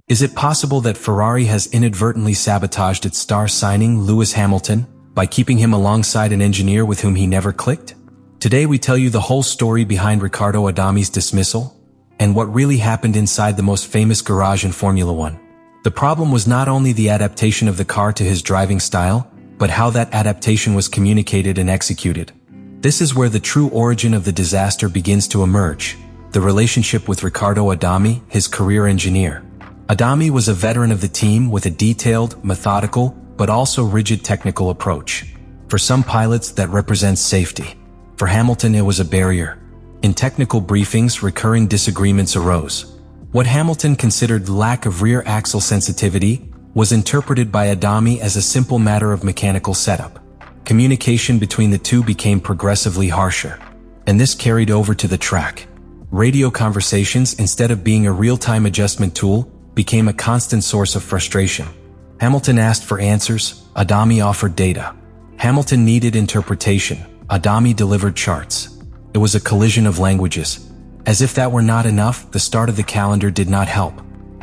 Is it possible that Ferrari has inadvertently sabotaged its star signing, Lewis Hamilton, by keeping him alongside an engineer with whom he never clicked? Today we tell you the whole story behind Riccardo Adami's dismissal, and what really happened inside the most famous garage in Formula One. The problem was not only the adaptation of the car to his driving style, but how that adaptation was communicated and executed. This is where the true origin of the disaster begins to emerge, the relationship with Riccardo Adami, his career engineer. Adami was a veteran of the team with a detailed, methodical, but also rigid technical approach. For some pilots, that represents safety. For Hamilton, it was a barrier. In technical briefings, recurring disagreements arose. What Hamilton considered lack of rear axle sensitivity was interpreted by Adami as a simple matter of mechanical setup. Communication between the two became progressively harsher, and this carried over to the track. Radio conversations, instead of being a real-time adjustment tool, became a constant source of frustration. Hamilton asked for answers, Adami offered data. Hamilton needed interpretation, Adami delivered charts. It was a collision of languages. As if that were not enough, the start of the calendar did not help.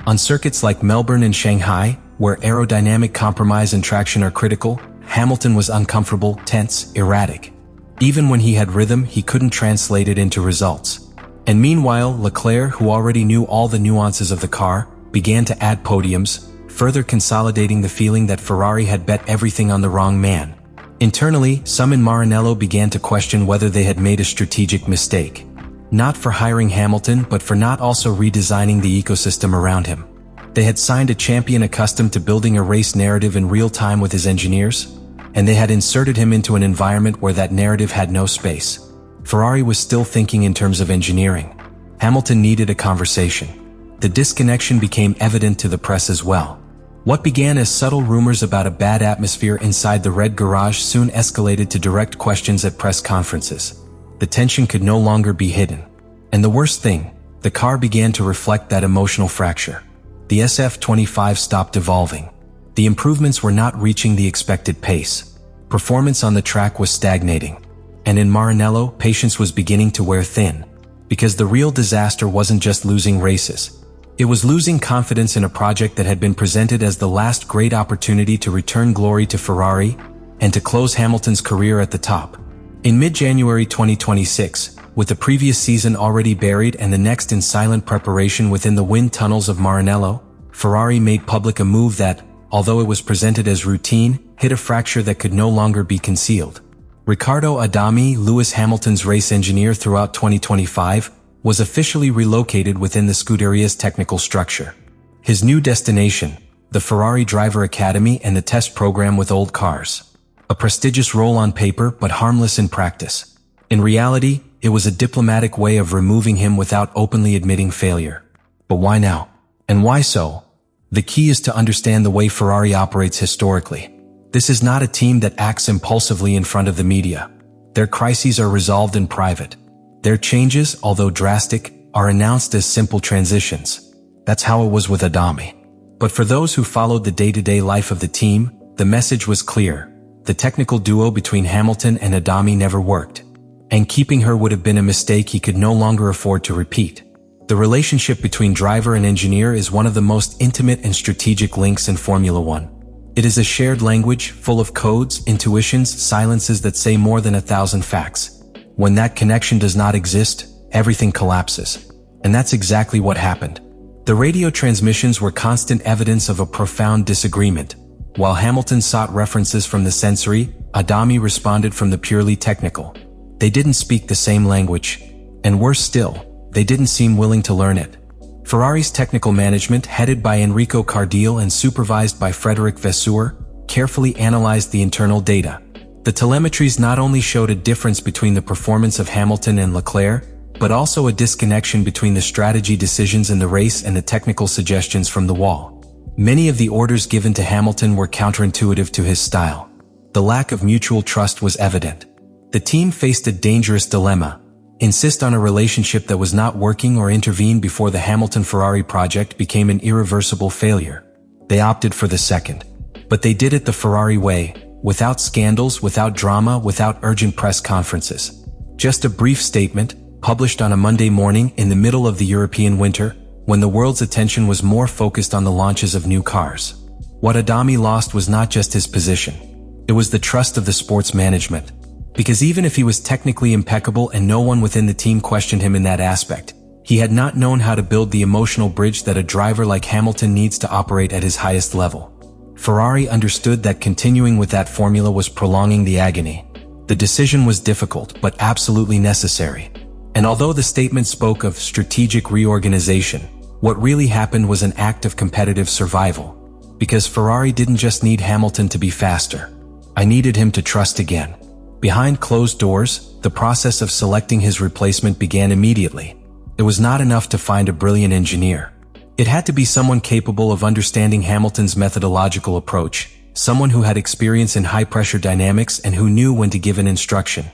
On circuits like Melbourne and Shanghai, where aerodynamic compromise and traction are critical, Hamilton was uncomfortable, tense, erratic. Even when he had rhythm, he couldn't translate it into results. And meanwhile, Leclerc, who already knew all the nuances of the car, began to add podiums, further consolidating the feeling that Ferrari had bet everything on the wrong man. Internally, some in Maranello began to question whether they had made a strategic mistake. Not for hiring Hamilton, but for not also redesigning the ecosystem around him. They had signed a champion accustomed to building a race narrative in real time with his engineers, and they had inserted him into an environment where that narrative had no space. Ferrari was still thinking in terms of engineering. Hamilton needed a conversation. The disconnection became evident to the press as well. What began as subtle rumors about a bad atmosphere inside the Red Garage soon escalated to direct questions at press conferences. The tension could no longer be hidden. And the worst thing, the car began to reflect that emotional fracture. The SF25 stopped evolving. The improvements were not reaching the expected pace. Performance on the track was stagnating. And in Maranello, patience was beginning to wear thin. Because the real disaster wasn't just losing races. It was losing confidence in a project that had been presented as the last great opportunity to return glory to Ferrari and to close Hamilton's career at the top. In mid-January 2026, with the previous season already buried and the next in silent preparation within the wind tunnels of Maranello, Ferrari made public a move that, although it was presented as routine, hid a fracture that could no longer be concealed. Riccardo Adami, Lewis Hamilton's race engineer throughout 2025, was officially relocated within the Scuderia's technical structure. His new destination, the Ferrari Driver Academy and the test program with old cars. A prestigious role on paper, but harmless in practice. In reality, it was a diplomatic way of removing him without openly admitting failure. But why now? And why so? The key is to understand the way Ferrari operates historically. This is not a team that acts impulsively in front of the media. Their crises are resolved in private. Their changes, although drastic, are announced as simple transitions. That's how it was with Adami. But for those who followed the day-to-day life of the team, the message was clear. The technical duo between Hamilton and Adami never worked. And keeping her would have been a mistake he could no longer afford to repeat. The relationship between driver and engineer is one of the most intimate and strategic links in Formula One. It is a shared language, full of codes, intuitions, silences that say more than 1,000 facts. When that connection does not exist, everything collapses. And that's exactly what happened. The radio transmissions were constant evidence of a profound disagreement. While Hamilton sought references from the sensory, Adami responded from the purely technical. They didn't speak the same language. And worse still, they didn't seem willing to learn it. Ferrari's technical management, headed by Enrico Cardile and supervised by Frédéric Vasseur, carefully analyzed the internal data. The telemetries not only showed a difference between the performance of Hamilton and Leclerc, but also a disconnection between the strategy decisions in the race and the technical suggestions from the wall. Many of the orders given to Hamilton were counterintuitive to his style. The lack of mutual trust was evident. The team faced a dangerous dilemma: insist on a relationship that was not working or intervene before the Hamilton-Ferrari project became an irreversible failure. They opted for the second. But they did it the Ferrari way, without scandals, without drama, without urgent press conferences. Just a brief statement, published on a Monday morning in the middle of the European winter, when the world's attention was more focused on the launches of new cars. What Adami lost was not just his position. It was the trust of the sports management. Because even if he was technically impeccable and no one within the team questioned him in that aspect, he had not known how to build the emotional bridge that a driver like Hamilton needs to operate at his highest level. Ferrari understood that continuing with that formula was prolonging the agony. The decision was difficult, but absolutely necessary. And although the statement spoke of strategic reorganization, what really happened was an act of competitive survival. Because Ferrari didn't just need Hamilton to be faster. I needed him to trust again. Behind closed doors, the process of selecting his replacement began immediately. It was not enough to find a brilliant engineer. It had to be someone capable of understanding Hamilton's methodological approach, someone who had experience in high-pressure dynamics and who knew when to give an instruction,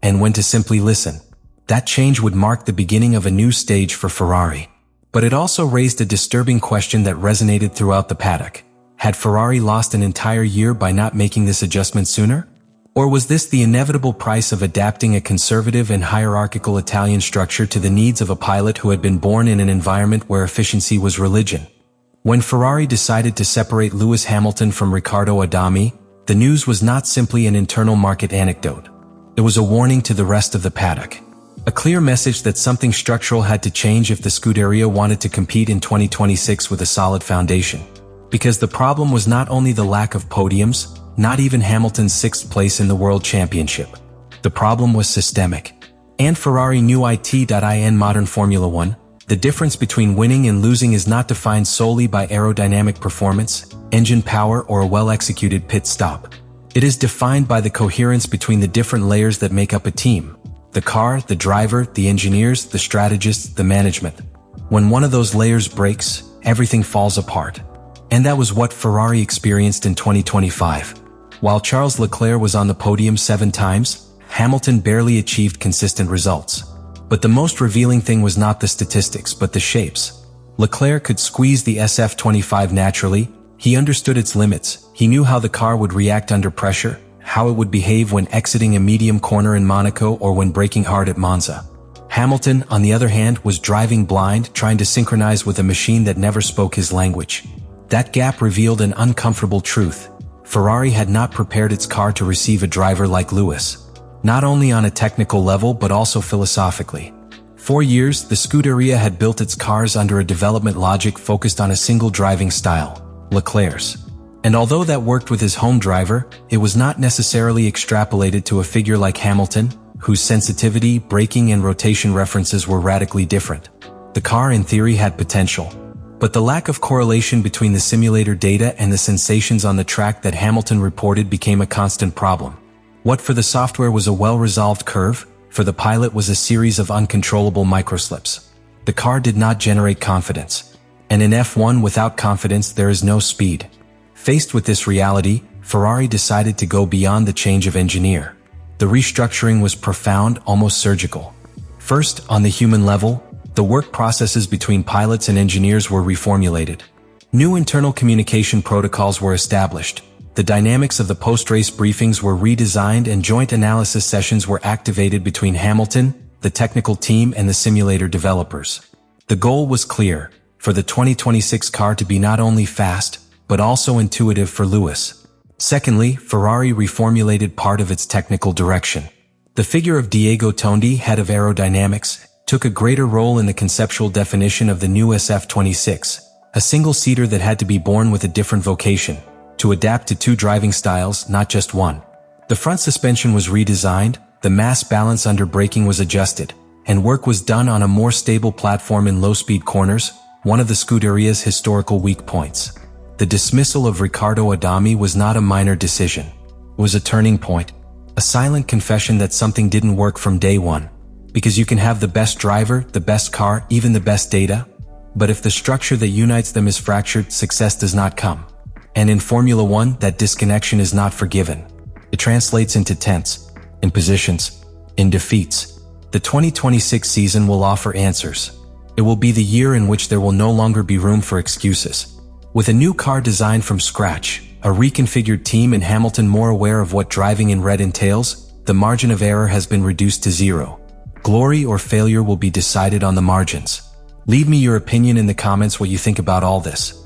and when to simply listen. That change would mark the beginning of a new stage for Ferrari. But it also raised a disturbing question that resonated throughout the paddock. Had Ferrari lost an entire year by not making this adjustment sooner? Or was this the inevitable price of adapting a conservative and hierarchical Italian structure to the needs of a pilot who had been born in an environment where efficiency was religion? When Ferrari decided to separate Lewis Hamilton from Riccardo Adami, the news was not simply an internal market anecdote. It was a warning to the rest of the paddock. A clear message that something structural had to change if the Scuderia wanted to compete in 2026 with a solid foundation. Because the problem was not only the lack of podiums, not even Hamilton's 6th place in the World Championship. The problem was systemic. And Ferrari knew it. In modern Formula One, the difference between winning and losing is not defined solely by aerodynamic performance, engine power, or a well-executed pit stop. It is defined by the coherence between the different layers that make up a team. The car, the driver, the engineers, the strategists, the management. When one of those layers breaks, everything falls apart. And that was what Ferrari experienced in 2025. While Charles Leclerc was on the podium 7 times, Hamilton barely achieved consistent results. But the most revealing thing was not the statistics but the shapes. Leclerc could squeeze the SF25 naturally, he understood its limits, he knew how the car would react under pressure, how it would behave when exiting a medium corner in Monaco or when braking hard at Monza. Hamilton, on the other hand, was driving blind, trying to synchronize with a machine that never spoke his language. That gap revealed an uncomfortable truth. Ferrari had not prepared its car to receive a driver like Lewis. Not only on a technical level but also philosophically. For years, the Scuderia had built its cars under a development logic focused on a single driving style, Leclerc's. And although that worked with his home driver, it was not necessarily extrapolated to a figure like Hamilton, whose sensitivity, braking and rotation references were radically different. The car in theory had potential. But the lack of correlation between the simulator data and the sensations on the track that Hamilton reported became a constant problem. What for the software was a well-resolved curve, for the pilot was a series of uncontrollable microslips. The car did not generate confidence. And in F1 without confidence there is no speed. Faced with this reality, Ferrari decided to go beyond the change of engineer. The restructuring was profound, almost surgical. First, on the human level, the work processes between pilots and engineers were reformulated. New internal communication protocols were established. The dynamics of the post-race briefings were redesigned and joint analysis sessions were activated between Hamilton, the technical team, and the simulator developers. The goal was clear, for the 2026 car to be not only fast, but also intuitive for Lewis. Secondly, Ferrari reformulated part of its technical direction. The figure of Diego Tondi, head of aerodynamics, took a greater role in the conceptual definition of the new SF26, a single-seater that had to be born with a different vocation, to adapt to 2 driving styles, not just one. The front suspension was redesigned, the mass balance under braking was adjusted, and work was done on a more stable platform in low-speed corners, one of the Scuderia's historical weak points. The dismissal of Riccardo Adami was not a minor decision. It was a turning point, a silent confession that something didn't work from day one. Because you can have the best driver, the best car, even the best data, but if the structure that unites them is fractured, success does not come. And in Formula One, that disconnection is not forgiven. It translates into tense, in positions, in defeats. The 2026 season will offer answers. It will be the year in which there will no longer be room for excuses. With a new car designed from scratch, a reconfigured team and Hamilton more aware of what driving in red entails, the margin of error has been reduced to 0. Glory or failure will be decided on the margins. Leave me your opinion in the comments what you think about all this.